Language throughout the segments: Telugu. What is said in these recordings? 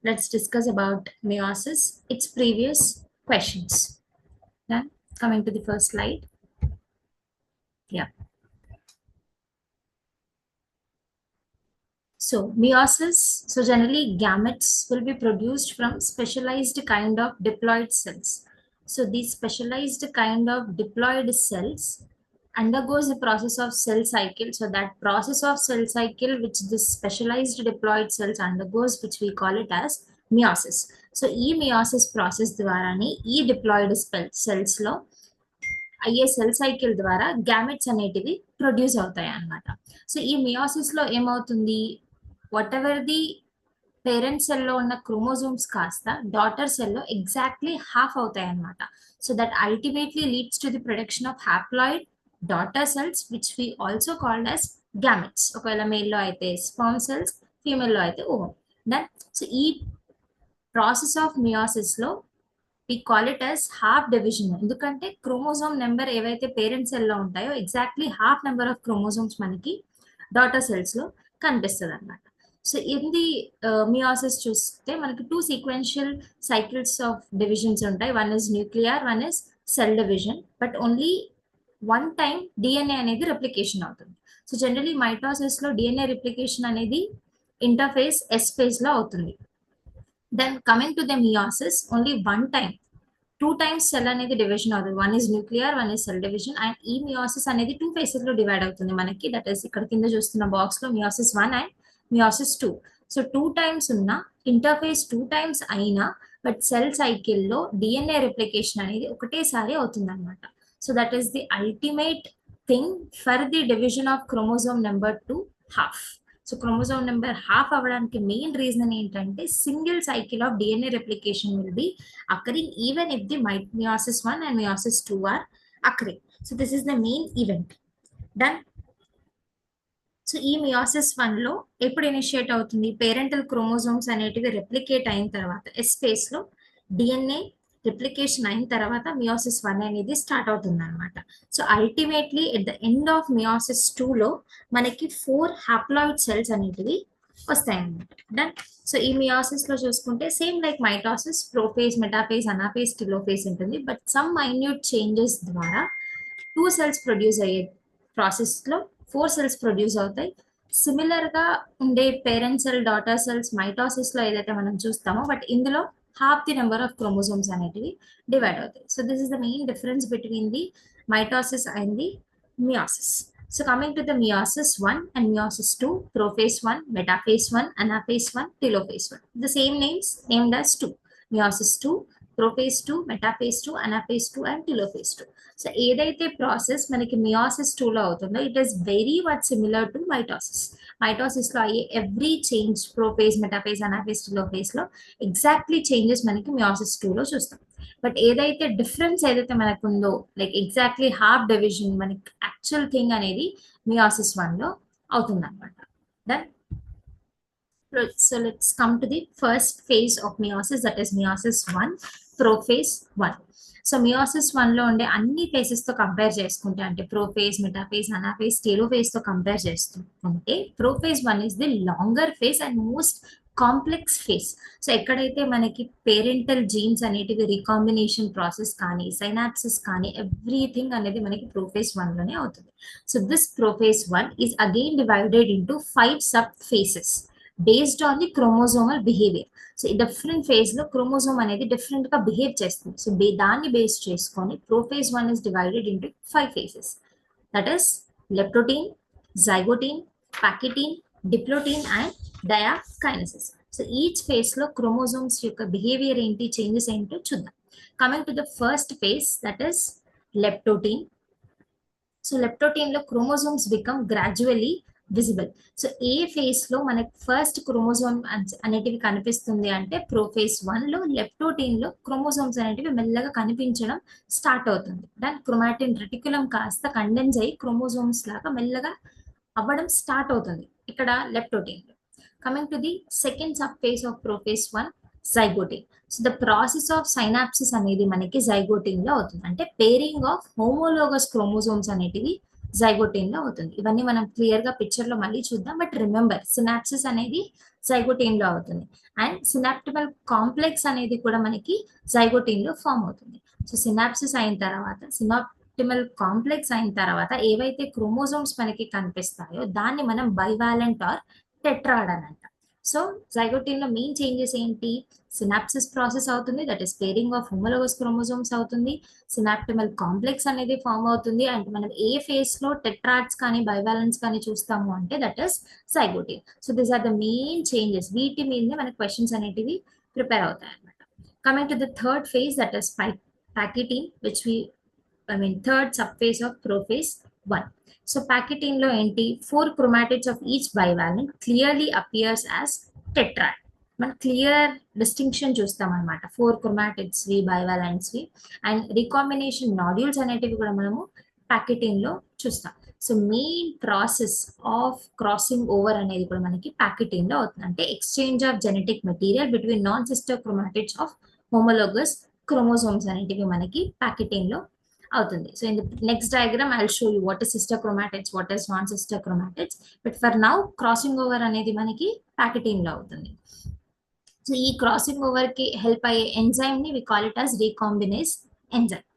let's discuss about meiosis, its previous questions. Then coming to the first slide. Yeah. So meiosis, so generally gametes will be produced from specialized kind of diploid cells. So these specialized kind of diploid cells undergoes the process of cell cycle. So that process of cell cycle which this specialized diploid cells undergoes, which we call it as meiosis. So ఈ మియాసిస్ ప్రాసెస్ ద్వారానే ఈ డిప్లాయిడ్ సెల్స్ లో అయ్యే సెల్ సైకిల్ ద్వారా గ్యామెట్స్ అనేటివి ప్రొడ్యూస్ అవుతాయి అన్నమాట. సో ఈ మియాసిస్ లో ఏమవుతుంది, వాట్ ఎవర్ ది పేరెంట్ సెల్లో ఉన్న క్రోమోజోమ్స్ కాస్త డాటర్ సెల్లో ఎగ్జాక్ట్లీ హాఫ్ అవుతాయి అన్నమాట. So that ultimately leads to the production of haploid daughter cells which we also called as gametes. ఒకవేళ మేల్లో అయితే స్పర్మ్ సెల్స్, ఫీమేల్లో అయితే ఓవమ్. దెన్ సో ఈ ప్రాసెస్ ఆఫ్ మియాసిస్ లో we call it as half division. ఎందుకంటే క్రోమోజోమ్ నెంబర్ ఏవైతే పేరెంట్ సెల్ లో ఉంటాయో exactly half number of chromosomes మనకి డాటర్ సెల్స్ లో కనిపిస్తుంది అనమాట. సో ఇది మియాసిస్ చూస్తే మనకి 2 సీక్వెన్షియల్ సైకిల్స్ ఆఫ్ డివిజన్స్ ఉంటాయి. One is nuclear, one is cell division, but only one time DNA అనేది రెప్లికేషన్ అవుతుంది. సో జనరలీ మైటోసిస్ లో డిఎన్ఏ రిప్లికేషన్ అనేది ఇంటర్ఫేస్ ఎస్ ఫేజ్ లో అవుతుంది. Then coming to the meiosis, only one time, 2 times cell అనేది డివిజన్ అవుతుంది. One is nuclear, one is cell division. And ఈ మియాసిస్ అనేది 2 phases లో డివైడ్ అవుతుంది మనకి. దట్ ఈస్ ఇక్కడ కింద చూస్తున్న బాక్స్ లో meiosis 1 and meiosis 2. So 2 times ఉన్న ఇంటర్ఫేస్ 2 times అయినా బట్ సెల్ సైకిల్ లో డిఎన్ఏ రిప్లికేషన్ అనేది ఒకటేసారి అవుతుంది అనమాట. So that is the ultimate thing for the division of chromosome number to half. So chromosome number half అవ్వడానికి మెయిన్ రీజన్ ఏంటంటే single cycle of DNA replication will be occurring even if the meiosis 1 and meiosis 2 are occurring. So this is the main event. Done. So ఈ మియాసిస్ 1 లో ఎప్పుడు ఇనిషియేట్ అవుతుంది, పేరెంటల్ క్రోమోజోమ్స్ అనేటివి రెప్లికేట్ అయిన తర్వాత ఎస్ ఫేస్ లో డిఎన్ఏ రిప్లికేషన్ అయిన తర్వాత మియాసిస్ 1 అనేది స్టార్ట్ అవుతుంది అనమాట. So ultimately at the end of meiosis 2 లో మనకి 4 హ్యాప్లాయిడ్ సెల్స్ అనేటివి వస్తాయి అన్నమాట. డన్. సో ఈ మియాసిస్ లో చూసుకుంటే same like mitosis, prophase, metaphase, anaphase, telophase ఉంటుంది. బట్ సమ్ మైన్యూట్ చేంజెస్ ద్వారా 2 సెల్స్ ప్రొడ్యూస్ అయ్యే ప్రాసెస్ లో 4 సెల్స్ ప్రొడ్యూస్ అవుతాయి. సిమిలర్ గా ఉండే parent cell, daughter cells mitosis లో ఏదైతే మనం చూస్తామో, బట్ ఇందులో half the number of chromosomes అనేటివి డివైడ్ అవుతాయి. So this is the main difference between the mitosis and the meiosis. So coming to the meiosis 1 and meiosis 2, prophase 1, metaphase 1, anaphase 1, telophase 1. The same names named as 2. Meiosis 2, prophase 2, metaphase 2, anaphase 2 and telophase 2. So ఏదైతే ప్రాసెస్ మనకి మియాసిస్ 2 లో అవుతుందో it is very much similar to mitosis. Mitosis లో అయ్యే every change prophase, metaphase, anaphase, telophase లో ఎగ్జాక్ట్లీ చేంజెస్ మనకి మియాసిస్ 2 లో చూస్తాం. బట్ ఏదైతే డిఫరెన్స్ ఏదైతే మనకు ఉందో, లైక్ ఎగ్జాక్ట్లీ హాఫ్ డివిజన్ మనకి యాక్చువల్ థింగ్ అనేది మియాసిస్ 1 లో అవుతుంది అనమాట. Then so let's come to the first phase of meiosis, that is meiosis 1, prophase 1. So meiosis 1 లో ఉండే అన్ని ఫేసెస్ తో కంపేర్ చేసుకుంటే, అంటే ప్రోఫేజ్, మెటాఫేజ్, అనాఫేజ్, టెలోఫేజ్ తో కంపేర్ చేస్తుంటే prophase 1 is the longer phase and most complex phase. So ఎక్కడైతే మనకి పేరెంటల్ జీన్స్ అనేటివి రీకాంబినేషన్ ప్రాసెస్ కానీ, సైనాప్సిస్ కానీ, ఎవ్రీథింగ్ అనేది మనకి ప్రోఫేజ్ 1 లోనే అవుతుంది. So this prophase 1 is again divided into 5 sub phases based on the chromosomal behaviour. So ఈ డిఫరెంట్ ఫేజ్ లో క్రోమోజోమ్ అనేది డిఫరెంట్ గా బిహేవ్ చేస్తుంది. సో దాన్ని బేస్ చేసుకొని prophase 1 is divided into 5 phases. That is leptotene, zygotene, pachytene, diplotene and diakinesis. So each phase లో క్రోమోజోమ్స్ యొక్క బిహేవియర్ ఏంటి, చేంజెస్ ఏంటో చూద్దాం. Coming to the first phase, that is leptotene. So లెప్టోటీన్ లో chromosomes become gradually visible. So ఏ ఫేజ్ లో మనకి ఫస్ట్ క్రోమోజోమ్ అనేటివి కనిపిస్తుంది అంటే ప్రోఫేజ్ 1 లో లెప్టోటీన్ లో క్రోమోజోమ్స్ అనేటివి మెల్లగా కనిపించడం స్టార్ట్ అవుతుంది. దాని క్రోమాటిన్ రెటిక్యులం కాస్త కండెన్స్ అయ్యి క్రోమోజోమ్స్ లాగా మెల్లగా అవ్వడం స్టార్ట్ అవుతుంది ఇక్కడ లెప్టోటీన్ లో. Coming to the second sub phase of prophase 1, zygotene. So the process of synapsis అనేది మనకి జైగోటీన్ లో అవుతుంది. అంటే పేరింగ్ ఆఫ్ హోమోలోగస్ క్రోమోజోమ్స్ అనేటివి జైగోటీన్ లో అవుతుంది. ఇవన్నీ మనం క్లియర్ గా పిక్చర్ లో మళ్ళీ చూద్దాం. బట్ రిమెంబర్, సినాప్సిస్ అనేది జైగోటీన్ లో అవుతుంది. అండ్ సినాప్టిమల్ కాంప్లెక్స్ అనేది కూడా మనకి జైగోటీన్ లో ఫామ్ అవుతుంది. సో సినాప్సిస్ అయిన తర్వాత, సినాప్టిమల్ కాంప్లెక్స్ అయిన తర్వాత ఏవైతే క్రోమోజోమ్స్ మనకి కనిపిస్తాయో దాన్ని మనం బైవాలెంట్ ఆర్ టెట్రాడ్ అని అంటాం. సో జైగోటీన్ లో మెయిన్ చేంజెస్ ఏంటి? సినాప్సిస్ ప్రాసెస్ అవుతుంది, that is pairing of homologous chromosomes అవుతుంది, సినాప్టిమల్ కాంప్లెక్స్ అనేది ఫామ్ అవుతుంది. అండ్ మనం ఏ ఫేస్ లో టెట్రాడ్స్ కానీ బైవాలెన్స్ కానీ చూస్తాము అంటే that is zygotene. So these are the main changes. వీటి మీదనే మనకి క్వశ్చన్స్ అనేటివి ప్రిపేర్ అవుతాయి అనమాట. Coming to the third phase, that is pachytene, which third sub phase of prophase 1. So pachytene లో ఏంటి? 4 chromatids of each bivalent clearly appears as tetrad. మనం క్లియర్ డిస్టింక్షన్ చూస్తాం అనమాట 4 chromatids వి, bivalents వి. అండ్ రికాంబినేషన్ నాడ్యూల్స్ అనేటివి కూడా మనము ప్యాకెటీన్ లో చూస్తాం. So main process of crossing over అనేది కూడా మనకి ప్యాకెటీన్ లో అవుతుంది. అంటే exchange of genetic material between non sister chromatids of homologous chromosomes అనేటివి మనకి ప్యాకెటీన్ లో అవుతుంది. So in the next diagram I will show you what is sister chromatids, what is non sister chromatids. But for now crossing over అనేది మనకి ప్యాకెటీన్ లో అవుతుంది. సో ఈ క్రాసింగ్ ఓవర్ కి హెల్ప్ అయ్యే ఎంజైమ్ ని we call it as recombinase enzyme.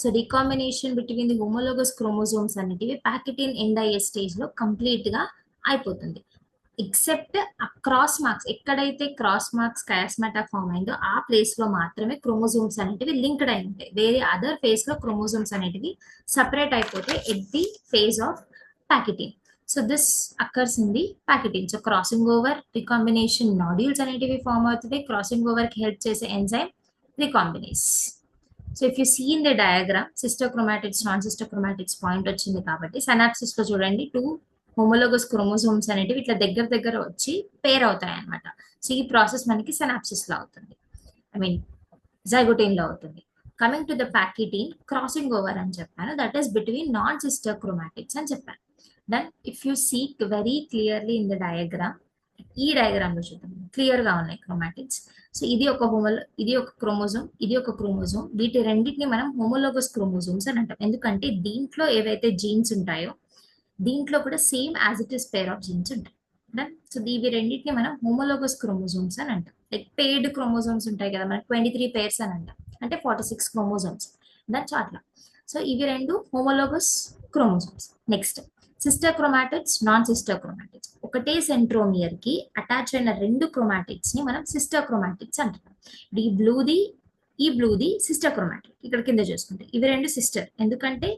So recombination between the homologous chromosomes అనేటివి ప్యాకెటీన్ ఎండ్ అయ్యే స్టేజ్ లో కంప్లీట్ గా అయిపోతుంది. ఎక్సెప్ట్ ఆ క్రాస్ మార్క్స్, ఎక్కడైతే క్రాస్ మార్క్స్ కయాస్మాటా ఫామ్ అయిందో ఆ ప్లేస్ లో మాత్రమే క్రోమోజోమ్స్ అనేటివి లింక్డ్ అయి ఉంటాయి. వేరే అదర్ ఫేజ్ లో క్రోమోజోమ్స్ అనేటివి సపరేట్ అయిపోతాయి at the phase of pachytene. So this occurs in the pachytene. So crossing over, recombination nodules అనేటివి ఫామ్ అవుతుంది. క్రాసింగ్ ఓవర్ కి హెల్ప్ చేసే enzyme recombinase. So if you see in the diagram, sister chromatids, non sister chromatids point వచ్చింది కాబట్టి సైనాప్సిస్ లో చూడండి 2 హోమోలోగస్ క్రోమోజోమ్స్ అనేటివి ఇట్లా దగ్గర దగ్గర వచ్చి పేర్ అవుతాయి అనమాట. సో ఈ ప్రాసెస్ మనకి సినాప్సిస్ లో అవుతుంది, జైగోటీన్ లో అవుతుంది. Coming to the pachytene, crossing over అని చెప్పాను, that is between non sister chromatids అని చెప్పాను. Then if you see very clearly in the diagram, ఈ డయాగ్రామ్ లో చూద్దాం, క్లియర్ గా ఉన్నాయి క్రోమాటిడ్స్. సో ఇది ఒక క్రోమోజోమ్, ఇది ఒక క్రోమోజోమ్. వీటి రెండింటిని మనం హోమోలోగస్ క్రోమోజోమ్స్ అని అంటాం. ఎందుకంటే దీంట్లో ఏవైతే జీన్స్ ఉంటాయో దీంట్లో కూడా same as it is pair of jeans ఉంటాయి. సో ఇవి రెండింటిని మనం హోమోలోగస్ క్రోమోజోమ్స్ అని అంటాం. లైక్ పేర్డ్ క్రోమోజోమ్స్ ఉంటాయి కదా మనకి 23 pairs అని అంటాం, అంటే 46 క్రోమోజోమ్స్. దాని అట్లా. సో ఇవి రెండు homologous chromosomes. Next sister chromatids, non sister chromatids. ఒకటే సెంట్రోమియర్ కి అటాచ్ అయిన 2 క్రోమాటిడ్స్ ని మనం సిస్టర్ క్రోమాటిడ్స్ అంటాం. ఈ బ్లూది సిస్టర్ క్రోమాటిడ్. ఇక్కడ కింద చూసుకుంటే ఇవి రెండు సిస్టర్, ఎందుకంటే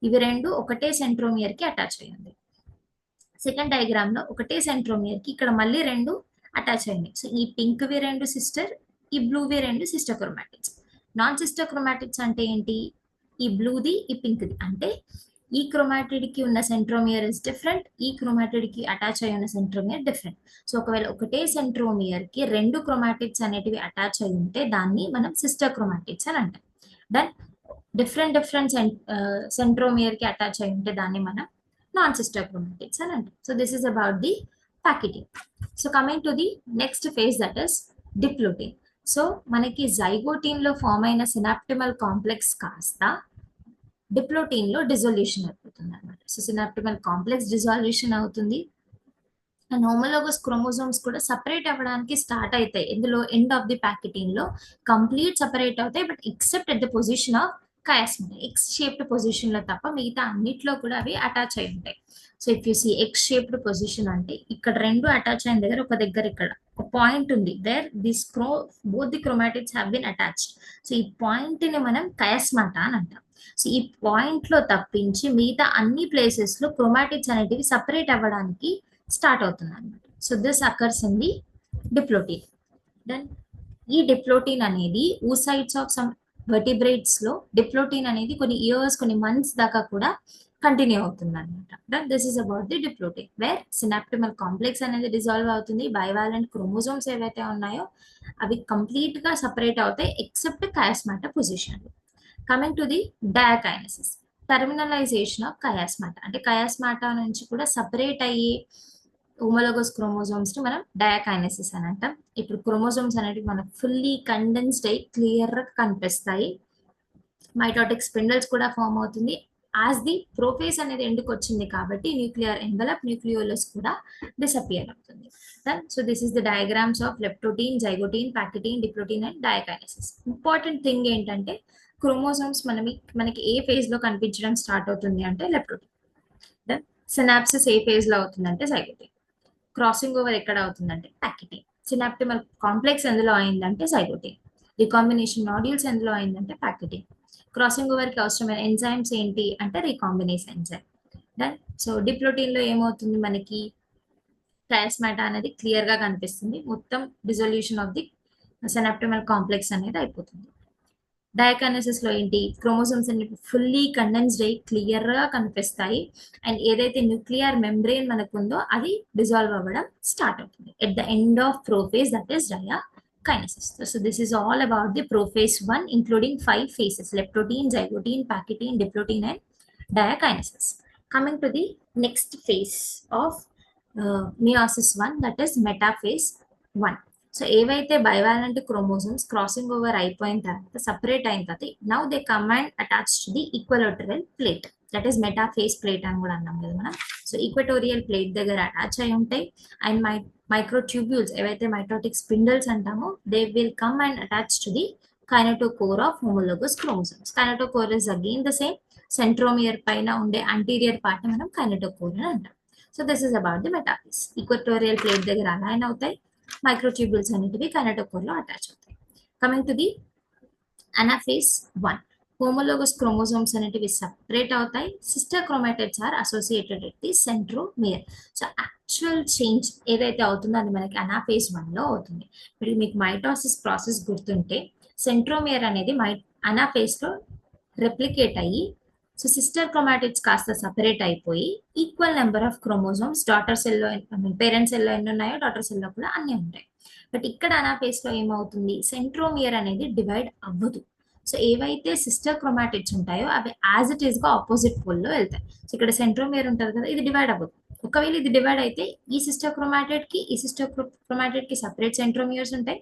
ఇవి రెండు ఒకటే సెంట్రోమియర్ కి అటాచ్ అయ్యింది. సెకండ్ డయాగ్రామ్ లో ఒకటే సెంట్రోమియర్ కి ఇక్కడ మళ్ళీ 2 అటాచ్ అయ్యింది. సో ఈ పింక్ వి 2 సిస్టర్, ఈ బ్లూవి 2 sister chromatids. Non sister chromatids అంటే ఏంటి? ఈ బ్లూది, ఈ పింక్ది. అంటే ఈ క్రోమాటిడ్ కి ఉన్న సెంట్రోమియర్ ఇస్ డిఫరెంట్, ఈ క్రోమాటిడ్ కి అటాచ్ అయి ఉన్న సెంట్రోమియర్ డిఫరెంట్. సో ఒకవేళ ఒకటే సెంట్రోమియర్ కి 2 క్రోమాటిడ్స్ అనేటివి అటాచ్ అయి ఉంటే దాన్ని మనం సిస్టర్ క్రోమాటిడ్స్ అని అంటాం. దెన్ డిఫరెంట్ సెంట్రోమియర్ కి అటాచ్ అయి ఉంటే దాన్ని మనం నాన్ సిస్టర్ క్రోమాటిడ్స్ అని అంటాం. So this is about the pachytene. So coming to the next phase, that is diplotene. So మనకి జైగోటీన్ లో ఫామ్ అయిన సినాప్టిమల్ కాంప్లెక్స్ కాస్త డిప్లోటీన్ లో డిజల్యూషన్ అయిపోతుంది అనమాట. సో సినాప్టిమల్ కాంప్లెక్స్ డిజాల్యూషన్ అవుతుంది అండ్ హోమోలోగస్ క్రోమోజోమ్స్ కూడా సపరేట్ అవ్వడానికి స్టార్ట్ అవుతాయి. ఇందులో ఎండ్ ఆఫ్ ది ప్యాకెటింగ్ లో కంప్లీట్ సపరేట్ అవుతాయి, but except at the position of chiasma, x shaped position లో తప్ప మిగతా అన్నిట్లో కూడా అవి అటాచ్ అయి ఉంటాయి. So if you see x shaped position అంటే ఇక్కడ 2 అటాచ్ అయిన దగ్గర ఒక దగ్గర ఇక్కడ ఒక పాయింట్ ఉంది, where this both the chromatids have been attached. So ఈ పాయింట్ ని మనం కయాస్మాటా అని అంటాం. సో ఈ పాయింట్ లో తప్పించి మిగతా అన్ని ప్లేసెస్ లో క్రోమాటిడ్స్ అనేటివి సపరేట్ అవ్వడానికి స్టార్ట్ అవుతుంది అనమాట. So this occurs in the diplotene. Then ఈ డిప్లోటీన్ అనేది oocytes ఆఫ్ సమ్ వర్టిబ్రేట్స్ లో డిప్లోటీన్ అనేది కొన్ని ఇయర్స్, కొన్ని మంత్స్ దాకా కూడా కంటిన్యూ అవుతుంది అనమాట. This is about the diplotene, where synaptonemal complex అనేది డిజాల్వ్ అవుతుంది. బైవాలెంట్ క్రోమోజోమ్స్ ఏవైతే ఉన్నాయో అవి కంప్లీట్ గా సపరేట్ అవుతాయి except chiasmata position. Coming to the diakinesis, terminalization of chiasmata. అంటే కయాస్మాటా నుంచి కూడా సపరేట్ అయ్యి హోమోలోగస్ క్రోమోజోమ్స్ ని మనం డయాకైనసిస్ అని అంటాం. ఇప్పుడు క్రోమోజోమ్స్ అనేవి మనకు ఫుల్లీ కండెన్స్డ్ అయ్యి క్లియర్ గా కనిపిస్తాయి. మైటోటిక్ స్పిండిల్స్ కూడా ఫామ్ అవుతుంది. యాజ్ ది ప్రోఫేస్ అనేది ఎందుకు వచ్చింది కాబట్టి న్యూక్లియర్ ఎన్వలప్ న్యూక్లియోలస్ కూడా డిసపియర్ అవుతుంది. So this is the diagrams of leptotene, zygotene, pachytene, diplotene and diakinesis. Important thing ఏంటంటే క్రోమోసోమ్స్ మనకి ఏ ఫేజ్ లో కనిపించడం స్టార్ట్ అవుతుంది అంటే లెప్టోటీన్. దెన్ సినాప్సిస్ ఏ ఫేజ్ లో అవుతుందంటే జైగోటీన్. క్రాసింగ్ ఓవర్ ఎక్కడ అవుతుందంటే ప్యాకిటీన్. సినాప్టిమల్ కాంప్లెక్స్ ఎందులో అయిందంటే జైగోటీన్. రికాంబినేషన్ మాడ్యూల్స్ ఎందులో అయిందంటే ప్యాకిటీన్. క్రాసింగ్ ఓవర్ కి అవసరమైన ఎంజైమ్స్ ఏంటి అంటే రీకాంబినేస్ ఎంజైమ్. డన్. సో డిప్లోటీన్ లో ఏమవుతుంది మనకి టైస్మాటా అనేది క్లియర్ గా కనిపిస్తుంది. మొత్తం డిజల్యూషన్ ఆఫ్ ది సినాప్టిమల్ కాంప్లెక్స్ అనేది అయిపోతుంది. డయాకైనసిస్ లో ఏంటి క్రోమోసోమ్స్ అన్ని ఫుల్లీ కండెన్స్డ్ అయ్యి క్లియర్ గా కనిపిస్తాయి. అండ్ ఏదైతే న్యూక్లియర్ మెంబ్రెయిన్ మనకు ఉందో అది డిజాల్వ్ అవ్వడం స్టార్ట్ అవుతుంది at the end of prophase, that is diakinesis. So this is all about the prophase 1 including 5 phases: leptotin, zygotin, pachytene, diplotin and diakinesis. Coming to the next phase of meiosis 1, that is metaphase 1. So ఏవైతే బైవాలెంట్ క్రోమోసోమ్స్ క్రాసింగ్ ఓవర్ అయిపోయిన తర్వాత సపరేట్ అయిన తర్వాత now they come and attach to the equilateral plate, that is metaphase plate అని కూడా అన్నాం కదా మనం. సో ఈక్వటోరియల్ ప్లేట్ దగ్గర అటాచ్ అయి ఉంటాయి. అండ్ మైక్రోట్యూబ్యూల్స్ ఏవైతే మైటోటిక్ స్పిండల్స్ అంటామో they will come and attach to the kinetochore of homologous chromosomes. Kinetochore is again the same, centromere పైన ఉండే అంటీరియర్ పార్ట్ మనం కైనటోకోర్ అని అంటాం. So this is about the metaphase. Equatorial plate దగ్గర అలైన్ అవుతాయి, మైక్రోట్యూబ్యూల్స్ అనేటివి కైనటోకోర్ లో అటాచ్ అవుతాయి. Coming to the anaphase 1, homologous chromosomes అనేటివి సెపరేట్ అవుతాయి. Sister chromatids are associated with the centromere. So actual change ఏదైతే అవుతుందో అది మనకి అనాఫేజ్ 1 లో అవుతుంది. ఇప్పుడు మీకు మైటోసిస్ ప్రాసెస్ గుర్తుంటే సెంట్రోమియర్ అనేది అనాఫేజ్ లో రెప్లికేట్ అయ్యి సో సిస్టర్ క్రోమాటిడ్స్ కాస్త సపరేట్ అయిపోయి equal number of chromosomes daughter సెల్లో పేరెంట్ సెల్లో ఎన్ని ఉన్నాయో డాటర్ సెల్లో కూడా అన్ని ఉంటాయి. బట్ ఇక్కడ అనాఫేజ్ లో ఏమవుతుంది, సెంట్రోమియర్ అనేది డివైడ్ అవ్వదు. సో ఏవైతే సిస్టర్ క్రోమాటిడ్స్ ఉంటాయో అవి యాజ్ ఇట్ ఈస్ గా ఆపోజిట్ పోల్ లో వెళ్తాయి. సో ఇక్కడ సెంట్రోమియర్ ఉంటుంది కదా, ఇది డివైడ్ అవ్వదు. ఒకవేళ ఇది డివైడ్ అయితే ఈ సిస్టర్ క్రోమాటిడ్ కి ఈ సిస్టర్ క్రోమాటిడ్ కి సపరేట్ సెంట్రోమియర్స్ ఉంటాయి.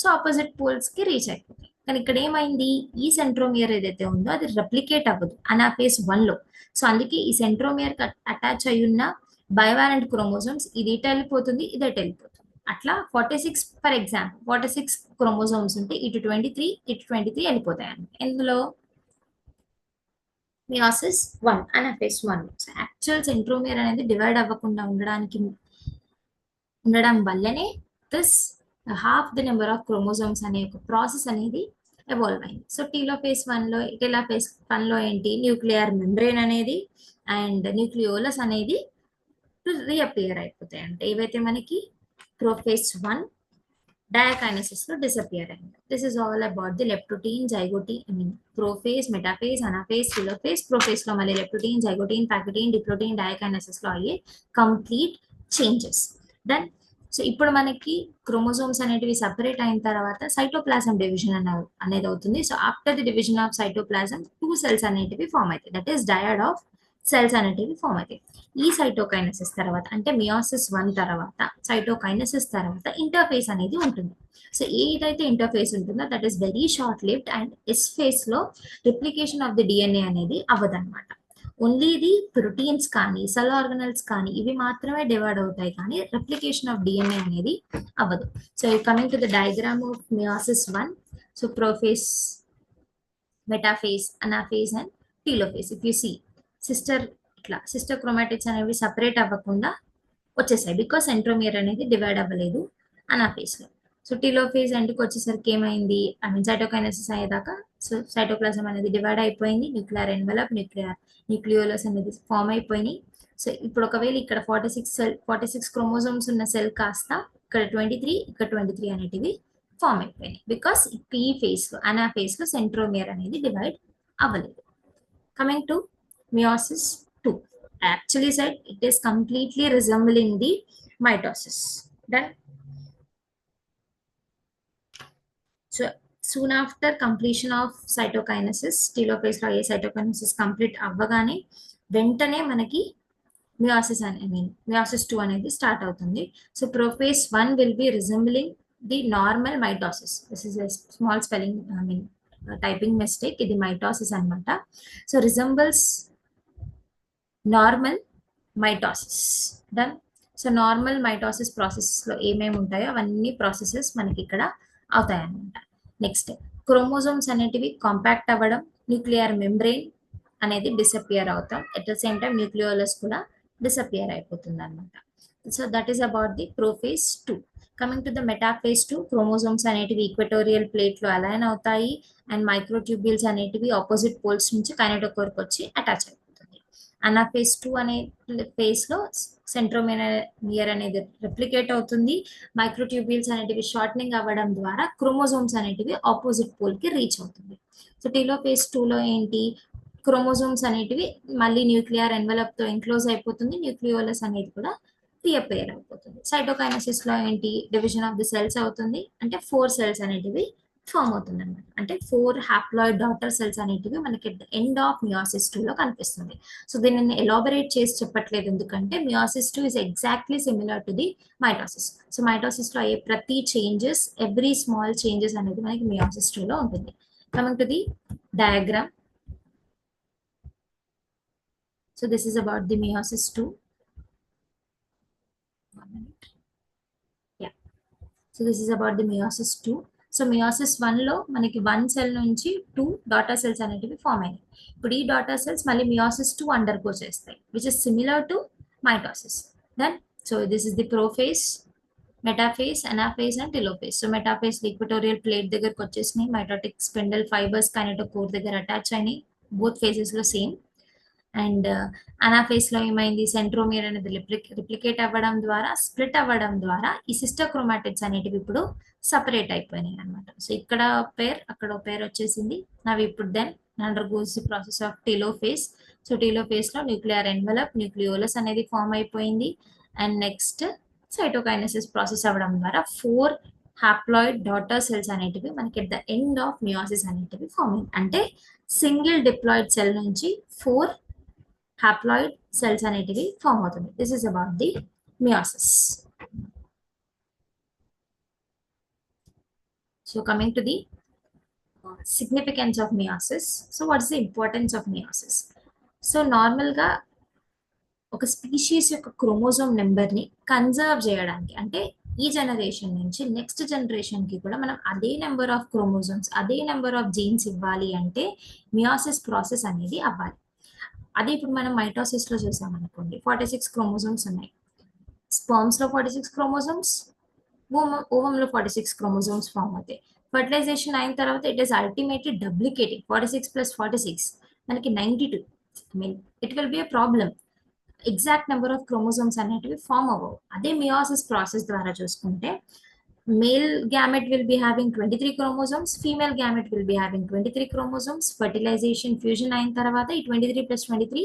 సో ఆపోజిట్ పోల్స్ కి రీచ్ అయిపోతాయి. కానీ ఇక్కడ ఏమైంది, ఈ సెంట్రోమియర్ ఏదైతే ఉందో అది రెప్లికేట్ అవ్వదు అనాఫేజ్ 1 లో. సో అందుకే ఈ సెంట్రోమియర్ అటాచ్ అయి ఉన్న బైవాలెంట్ క్రోమోసోమ్స్ ఇది ఇటు వెళ్ళిపోతుంది, ఇది ఇటు వెళ్ళిపోతుంది. అట్లా 46 ఫర్ ఎగ్జాంపుల్ 46 క్రోమోసోమ్స్ ఉంటే ఇటు 23 వెళ్ళిపోతాయి అన్నమాట. ఇందులో meiosis 1 anaphase 1. So actual centromere అనేది డివైడ్ అవ్వకుండా ఉండడం వల్లనే this half the number of chromosomes అనే ఒక ప్రాసెస్ అనేది ఎవాల్వ్ అయింది. సో టెలోఫేజ్ 1 లో ఏంటి, న్యూక్లియర్ మెంబ్రెయిన్ అనేది అండ్ న్యూక్లియోలస్ అనేది రీఅపియర్ అయిపోతాయి. అంటే ఏవైతే మనకి ప్రోఫేజ్ 1 డయాకైనసిస్ లో డిసపియర్ అయింది. This is all about the leptotene, zygotene, prophase, metaphase, anaphase, telophase. Prophase లో మళ్ళీ లెప్టోటీన్, జైగోటీన్, ప్యాకిటీన్, డిప్లోటీన్, డయాకైనసిస్ లో అయ్యే కంప్లీట్ చేంజెస్. దెన్ సో ఇప్పుడు మనకి క్రోమోజోమ్స్ అనేటివి సపరేట్ అయిన తర్వాత సైటోప్లాజం డివిజన్ అనేది అవుతుంది. So after the division of cytoplasm 2 cells అనేటివి ఫామ్ అవుతాయి, దట్ ఈస్ డయాడ్ ఆఫ్ సెల్స్ అనేటివి ఫామ్ అవుతాయి. ఈ సైటోకైనసిస్ తర్వాత అంటే మియోసిస్ 1 తర్వాత సైటోకైనసిస్ తర్వాత ఇంటర్ఫేస్ అనేది ఉంటుంది. సో ఏదైతే ఇంటర్ఫేస్ ఉంటుందో that is very short lived and S phase లో రిప్లికేషన్ ఆఫ్ ది డిఎన్ఏ అనేది అవ్వదన్నమాట. ఓన్లీ ది ప్రోటీన్స్ కానీ సెల్ ఆర్గనల్స్ కానీ ఇవి మాత్రమే డివైడ్ అవుతాయి, కానీ రెప్లికేషన్ ఆఫ్ డిఎన్ఏ అనేది అవ్వదు. So coming to the diagram of meiosis 1, so prophase, metaphase, anaphase and telophase. If you see sister chromatids అనేవి సపరేట్ అవ్వకుండా వచ్చేసాయి బికాస్ సెంట్రోమియర్ అనేది డివైడ్ అవ్వలేదు అనాఫేజ్ లో. సో టెలోఫేజ్ ఎండ్కి వచ్చేసరికి ఏమైంది, సైటోకైనసిస్ అయ్యేదాకా సో సైటోప్లాజం అనేది డివైడ్ అయిపోయింది, న్యూక్లియర్ ఎన్వలప్, న్యూక్లియోలస్ అనేది ఫామ్ అయిపోయినాయి. సో ఇప్పుడు ఒకవేళ ఇక్కడ 46 క్రోమోజోమ్స్ ఉన్న సెల్ కాస్త ఇక్కడ 23 అనేటివి ఫామ్ అయిపోయినాయి బికాస్ ఈ ఫేజ్ లో అనాఫేజ్ లో సెంట్రోమియర్ అనేది డివైడ్ అవ్వలేదు. Coming to meiosis 2, I actually said it is completely resembling the mitosis. Done. So soon after completion of cytokinesis, telophase లో cytokinesis complete అవ్వగానే వెంటనే మనకి meiosis 2 అనేది స్టార్ట్ అవుతుంది. So prophase 1 will be resembling the normal mitosis. This is a small spelling typing mistake, ఇది మైటోసిస్ అన్నమాట. So resembles normal mitosis. Done. So normal mitosis ప్రాసెస్లో ఏమేమి ఉంటాయో అవన్నీ ప్రాసెసెస్ మనకి ఇక్కడ అవుతాయి అన్నమాట. నెక్స్ట్, క్రోమోజోమ్స్ అనేటివి కాంపాక్ట్ అవ్వడం, న్యూక్లియర్ మెంబ్రెయిన్ అనేది డిసపియర్ అవుతాం, at the same time nucleolus కూడా డిసపియర్ అయిపోతుంది అనమాట. So that is about the prophase 2. Coming to the metaphase 2, chromosomes అనేటివి ఈక్వటోరియల్ ప్లేట్లో అలైన్ అవుతాయి అండ్ మైక్రోట్యూబ్యూల్స్ అనేటివి ఆపోజిట్ పోల్స్ నుంచి కైనెటోకోర్కి వచ్చి అటాచ్ అయిపోతుంది. అనాఫేజ్ 2 అనే ఫేజ్ లో సెంట్రోమియర్ అనేది రెప్లికేట్ అవుతుంది, మైక్రోట్యూబ్యూల్స్ అనేటివి షార్టనింగ్ అవ్వడం ద్వారా క్రోమోజోమ్స్ అనేటివి ఆపోజిట్ పోల్ కి రీచ్ అవుతుంది. సో టీలోఫేజ్ 2 లో ఏంటి, క్రోమోజోమ్స్ అనేటివి మళ్ళీ న్యూక్లియర్ ఎన్వలప్ తో ఎన్క్లోజ్ అయిపోతుంది, న్యూక్లియోలస్ అనేది కూడా రీఅపేర్ అయిపోతుంది. సైటోకైనసిస్ లో ఏంటి, డివిజన్ ఆఫ్ ది సెల్స్ అవుతుంది, అంటే 4 సెల్స్ అనేటివి ఫామ్ అవుతుంది అనమాట. అంటే 4 హ్యాప్లాయిడ్ డాటర్ సెల్స్ అనేటివి మనకి ఎండ్ ఆఫ్ మియాసిస్ 2 లో కనిపిస్తుంది. సో దీనిని ఎలాబరేట్ చేసి చెప్పట్లేదు, ఎందుకంటే meiosis 2 is exactly similar to the mitosis. So mitosis లో అయ్యే ప్రతి చేంజెస్, ఎవ్రీ స్మాల్ చేంజెస్ అనేది మనకి మియాసిస్ 2 లో ఉంటుంది. Coming to the diagram. So this is about the meiosis 2. So this is about the meiosis 2. So meiosis 1 లో మనకి 1 సెల్ నుంచి 2 డాటర్ సెల్స్ అనేటివి ఫామ్ అయినాయి. ఇప్పుడు ఈ డాటర్ సెల్స్ మళ్ళీ మియాసిస్ 2 అండర్గో చేస్తాయి, which is similar to mitosis. Then so this is the prophase, metaphase, anaphase and telophase. So metaphase equatorial plate దగ్గరకు వచ్చేసినాయి, మైటోటిక్ స్పిండల్ ఫైబర్స్ కైనెటోకోర్ దగ్గర అటాచ్ అయినాయి, బోత్ ఫేజెస్ లో సేమ్. అండ్ అనాఫేస్ లో ఏమైంది, సెంట్రోమియర్ అనేది రిప్లికేట్ అవ్వడం ద్వారా, స్ప్లిట్ అవ్వడం ద్వారా ఈ సిస్టర్ క్రోమాటిడ్స్ అనేటివి ఇప్పుడు సపరేట్ అయిపోయినాయి అనమాట. సో ఇక్కడ పేర్, అక్కడ పేర్ వచ్చేసింది. నవి ఇప్పుడు then undergoes the process of telophase. So telophase లో న్యూక్లియర్ ఎన్వలప్, న్యూక్లియోలస్ అనేది ఫామ్ అయిపోయింది. అండ్ నెక్స్ట్ సైటోకైనసిస్ ప్రాసెస్ అవ్వడం ద్వారా 4 హ్యాప్లాయిడ్ డాటర్ సెల్స్ అనేటివి మనకి at the end of meiosis అనేటివి ఫార్మింగ్, అంటే సింగిల్ డిప్లాయిడ్ సెల్ నుంచి 4 హ్యాప్లాయిడ్ సెల్స్ అనేటివి ఫామ్ అవుతుంది. This is about the meiosis. So coming to the significance of meiosis. So what is the importance of meiosis? So నార్మల్గా ఒక స్పీషీస్ యొక్క క్రోమోజోమ్ నెంబర్ని కన్జర్వ్ చేయడానికి, అంటే ఈ జనరేషన్ నుంచి నెక్స్ట్ జనరేషన్కి కూడా మనం అదే నెంబర్ ఆఫ్ క్రోమోజోమ్స్, అదే నెంబర్ ఆఫ్ జీన్స్ ఇవ్వాలి అంటే మియాసిస్ ప్రాసెస్ అనేది అవ్వాలి. అదే ఇప్పుడు మనం మైటోసిస్లో చూసామనుకోండి, 46 క్రోమోజోమ్స్ ఉన్నాయి. స్పర్మ్స్లో 46 క్రోమోజోమ్స్, ఓవంలో 46 క్రోమోజోమ్స్ ఫామ్ అవుతాయి. ఫర్టిలైజేషన్ అయిన తర్వాత ఇట్ ఈస్ అల్టిమేట్లీ డబ్లికేటింగ్, 46 + 46 మనకి 92. I mean it will be a problem, exact number of chromosomes అనేటివి ఫామ్ అవ్వవు. అదే మియాసిస్ ప్రాసెస్ ద్వారా చూసుకుంటే male gamete will be having 23 chromosomes, female gamete will be having 23 chromosomes. Fertilisation fusion అయిన తర్వాత ఈ 23 + 23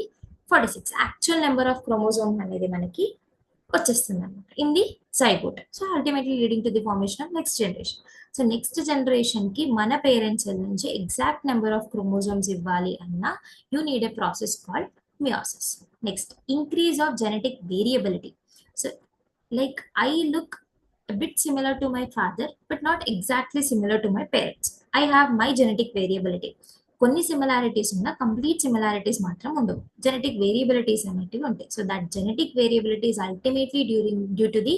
46 యాక్చువల్ నెంబర్ ఆఫ్ క్రోమోజోమ్ అనేది మనకి వచ్చేస్తుంది అనమాట in the zygote. So ultimately leading to the formation of next generation. So next generation కి మన పేరెంట్స్ నుంచి ఎగ్జాక్ట్ నెంబర్ ఆఫ్ క్రోమోజోమ్స్ ఇవ్వాలి అన్నా you need a process called meiosis. Next, increase of genetic variability. So like I look a bit similar to my father but not exactly similar to my parents. I have my genetic variability. కొన్ని సిమిలారిటీస్ ఉన్న కంప్లీట్ సిమిలారిటీస్ మాత్రం ఉండవు, జెనెటిక్ వేరియబిలిటీస్ అనేటివి ఉంటాయి. So that genetic variabilities ultimately due to the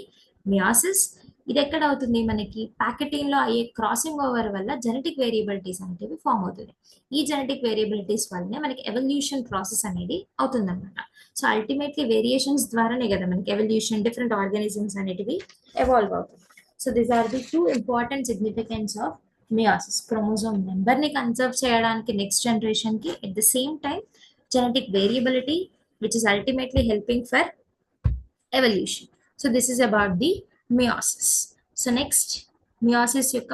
meiosis. ఇది ఎక్కడ అవుతుంది, మనకి ప్యాకెటీన్ లో అయ్యే క్రాసింగ్ ఓవర్ వల్ల జెనెటిక్ వేరియబిలిటీస్ అనేటివి ఫామ్ అవుతుంది. ఈ జెనెటిక్ వేరియబిలిటీస్ వల్లనే మనకి ఎవల్యూషన్ ప్రాసెస్ అనేది అవుతుంది అనమాట. సో అల్టిమేట్లీ వేరియేషన్స్ ద్వారానే కదా మనకి ఎవల్యూషన్, డిఫరెంట్ ఆర్గానిజమ్స్ అనేటివి ఎవాల్వ్ అవుతుంది. So these are the 2 important significance of meiosis. Chromosome number ని కన్సర్వ్ చేయడానికి నెక్స్ట్ జనరేషన్ కి, at the same time genetic variability which is ultimately helping for evolution. So this is about the meiosis. So next, meiosis యొక్క